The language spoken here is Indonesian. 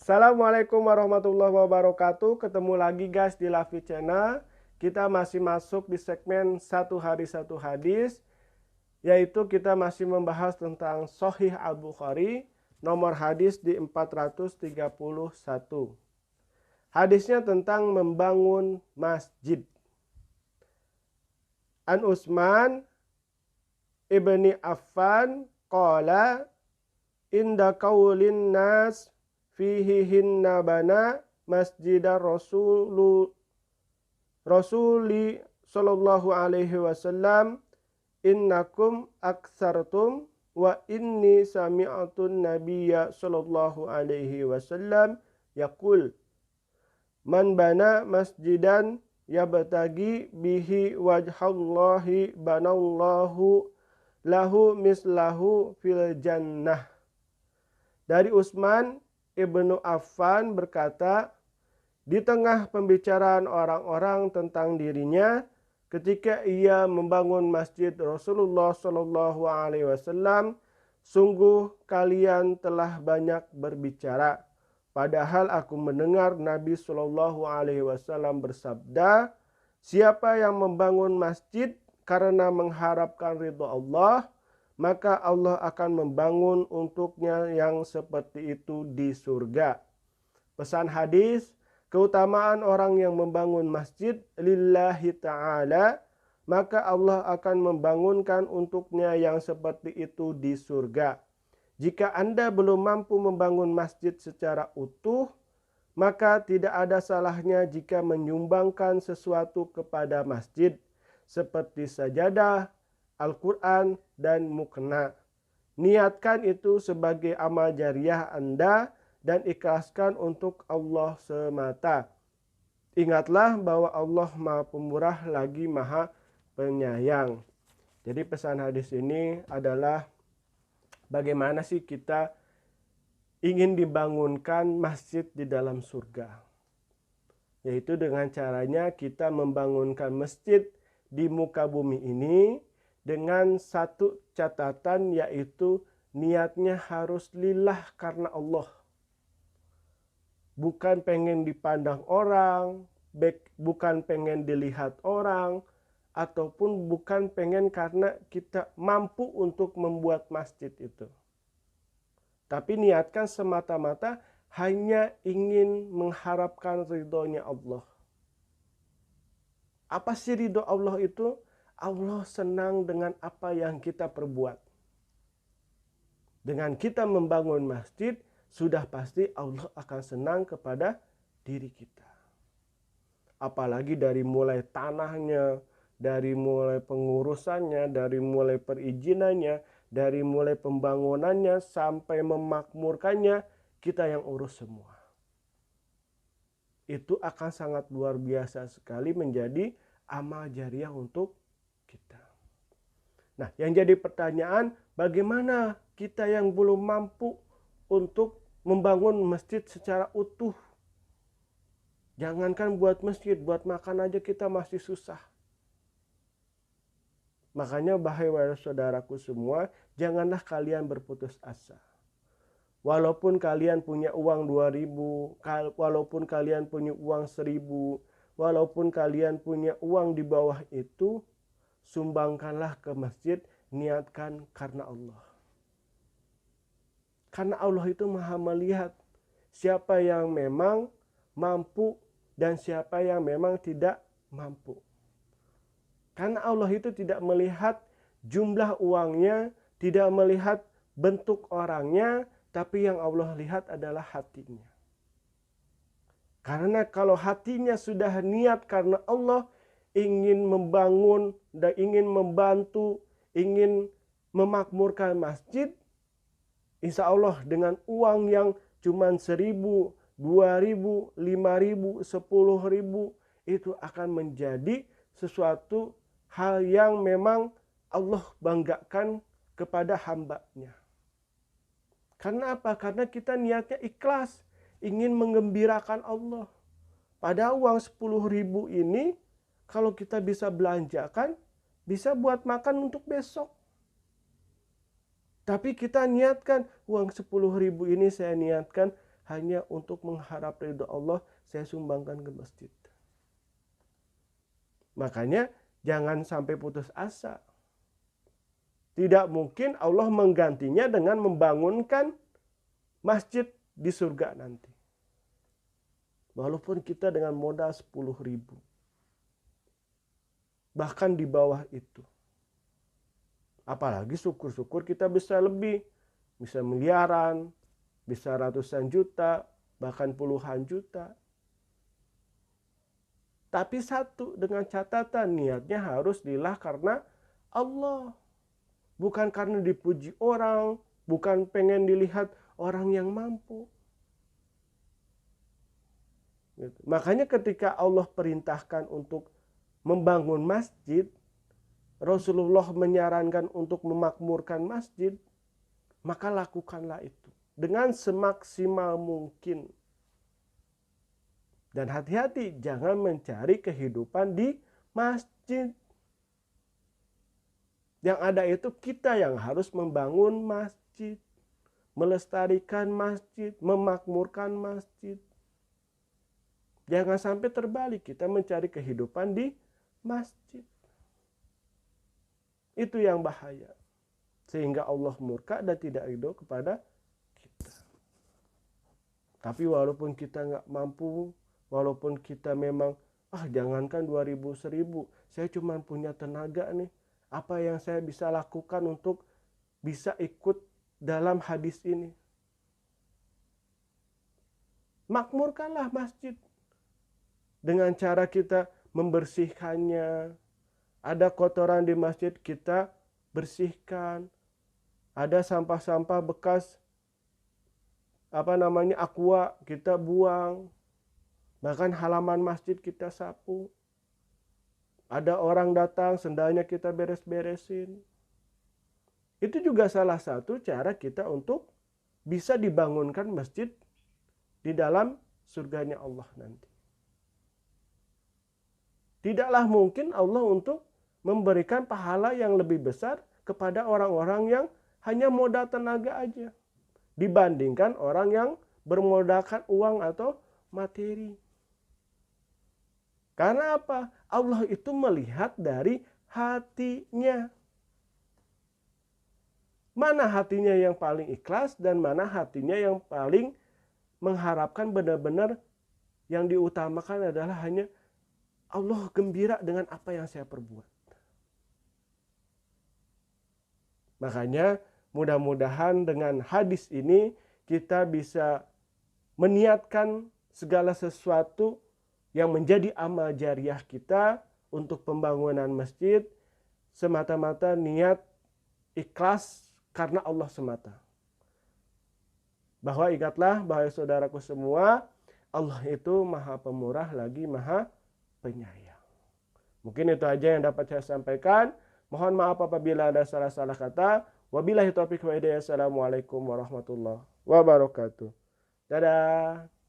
Assalamualaikum warahmatullahi wabarakatuh. Ketemu lagi guys di Lavi Channel. Kita masih masuk di segmen satu hari satu hadis, yaitu kita masih membahas tentang Sahih Al-Bukhari, nomor hadis di 431. Hadisnya tentang membangun masjid. An Utsman ibni Affan qala inda qaulin nas fihi hinna bana masjidar rasuli sallallahu alaihi wasallam innakum aktsartum wa inni sami'atun nabiyya sallallahu alaihi wasallam yaqul man bana masjidan yabtagi bihi wajhallahi banallahu lahu mislahu fil jannah. Dari Utsman Ibnu Affan berkata, di tengah pembicaraan orang-orang tentang dirinya ketika ia membangun masjid Rasulullah Shallallahu Alaihi Wasallam, sungguh kalian telah banyak berbicara. Padahal aku mendengar Nabi Shallallahu Alaihi Wasallam bersabda, siapa yang membangun masjid karena mengharapkan ridho Allah, maka Allah akan membangun untuknya yang seperti itu di surga. Pesan hadis, keutamaan orang yang membangun masjid lillahi ta'ala, maka Allah akan membangunkan untuknya yang seperti itu di surga. Jika Anda belum mampu membangun masjid secara utuh, maka tidak ada salahnya jika menyumbangkan sesuatu kepada masjid, seperti sajadah, Al-Quran, dan mukena. Niatkan itu sebagai amal jariah Anda dan ikhlaskan untuk Allah semata. Ingatlah bahwa Allah Maha Pemurah lagi Maha Penyayang. Jadi pesan hadis ini adalah bagaimana sih kita ingin dibangunkan masjid di dalam surga. Yaitu dengan caranya kita membangunkan masjid di muka bumi ini dengan satu catatan, yaitu niatnya harus lillah karena Allah. Bukan pengen dipandang orang, bukan pengen dilihat orang, ataupun bukan pengen karena kita mampu untuk membuat masjid itu. Tapi niatkan semata-mata hanya ingin mengharapkan ridhonya Allah. Apa sih ridho Allah itu? Allah senang dengan apa yang kita perbuat. Dengan kita membangun masjid, sudah pasti Allah akan senang kepada diri kita. Apalagi dari mulai tanahnya, dari mulai pengurusannya, dari mulai perizinannya, dari mulai pembangunannya sampai memakmurkannya, kita yang urus semua. Itu akan sangat luar biasa sekali menjadi amal jariah untuk kita. Nah, yang jadi pertanyaan, bagaimana kita yang belum mampu untuk membangun masjid secara utuh? Jangankan buat masjid, buat makan aja kita masih susah. Makanya bahai saudaraku semua, janganlah kalian berputus asa. Walaupun kalian punya uang 2.000, walaupun kalian punya uang 1.000, walaupun kalian punya uang di bawah itu, sumbangkanlah ke masjid, niatkan karena Allah. Karena Allah itu maha melihat siapa yang memang mampu dan siapa yang memang tidak mampu. Karena Allah itu tidak melihat jumlah uangnya, tidak melihat bentuk orangnya, tapi yang Allah lihat adalah hatinya. Karena kalau hatinya sudah niat karena Allah, ingin membangun dan ingin membantu, ingin memakmurkan masjid, insya Allah dengan uang yang cuma 1.000, 2.000, 5.000, 10.000, itu akan menjadi sesuatu hal yang memang Allah banggakan kepada hambanya. Karena apa? Karena kita niatnya ikhlas, ingin menggembirakan Allah. Pada uang 10.000 ini, kalau kita bisa belanjakan, bisa buat makan untuk besok. Tapi kita niatkan uang 10.000 ini saya niatkan hanya untuk mengharap ridho Allah, saya sumbangkan ke masjid. Makanya jangan sampai putus asa. Tidak mungkin Allah menggantinya dengan membangunkan masjid di surga nanti. Walaupun kita dengan modal 10.000. Bahkan di bawah itu. Apalagi syukur-syukur kita bisa lebih. Bisa miliaran, bisa ratusan juta, bahkan puluhan juta. Tapi satu, dengan catatan niatnya harus lillah karena Allah. Bukan karena dipuji orang, bukan pengen dilihat orang yang mampu. Gitu. Makanya ketika Allah perintahkan untuk membangun masjid, Rasulullah menyarankan untuk memakmurkan masjid, maka lakukanlah itu dengan semaksimal mungkin. Dan hati-hati, jangan mencari kehidupan di masjid. Yang ada itu kita yang harus membangun masjid, melestarikan masjid, memakmurkan masjid. Jangan sampai terbalik, kita mencari kehidupan di masjid. Itu yang bahaya. Sehingga Allah murka dan tidak ridho kepada kita. Tapi walaupun kita nggak mampu, walaupun kita memang, jangankan 2.000, 1.000, saya cuma punya tenaga nih. Apa yang saya bisa lakukan untuk bisa ikut dalam hadis ini? Makmurkanlah masjid. Dengan cara kita membersihkannya. Ada kotoran di masjid, kita bersihkan. Ada sampah-sampah bekas aqua, kita buang. Bahkan halaman masjid kita sapu. Ada orang datang, sendalnya kita beres-beresin. Itu juga salah satu cara kita untuk bisa dibangunkan masjid di dalam surganya Allah nanti. Tidaklah mungkin Allah untuk memberikan pahala yang lebih besar kepada orang-orang yang hanya modal tenaga aja. Dibandingkan orang yang bermodalkan uang atau materi. Karena apa? Allah itu melihat dari hatinya. Mana hatinya yang paling ikhlas dan mana hatinya yang paling mengharapkan benar-benar yang diutamakan adalah hanya Allah gembira dengan apa yang saya perbuat. Makanya mudah-mudahan dengan hadis ini kita bisa meniatkan segala sesuatu yang menjadi amal jariah kita untuk pembangunan masjid semata-mata niat ikhlas karena Allah semata. Bahwa ingatlah bahwa saudaraku semua, Allah itu maha pemurah lagi maha penyayang. Mungkin itu aja yang dapat saya sampaikan. Mohon maaf apabila ada salah-salah kata. Wabillahi taufiq wa hidayah. Assalamualaikum warahmatullahi wabarakatuh. Dadah.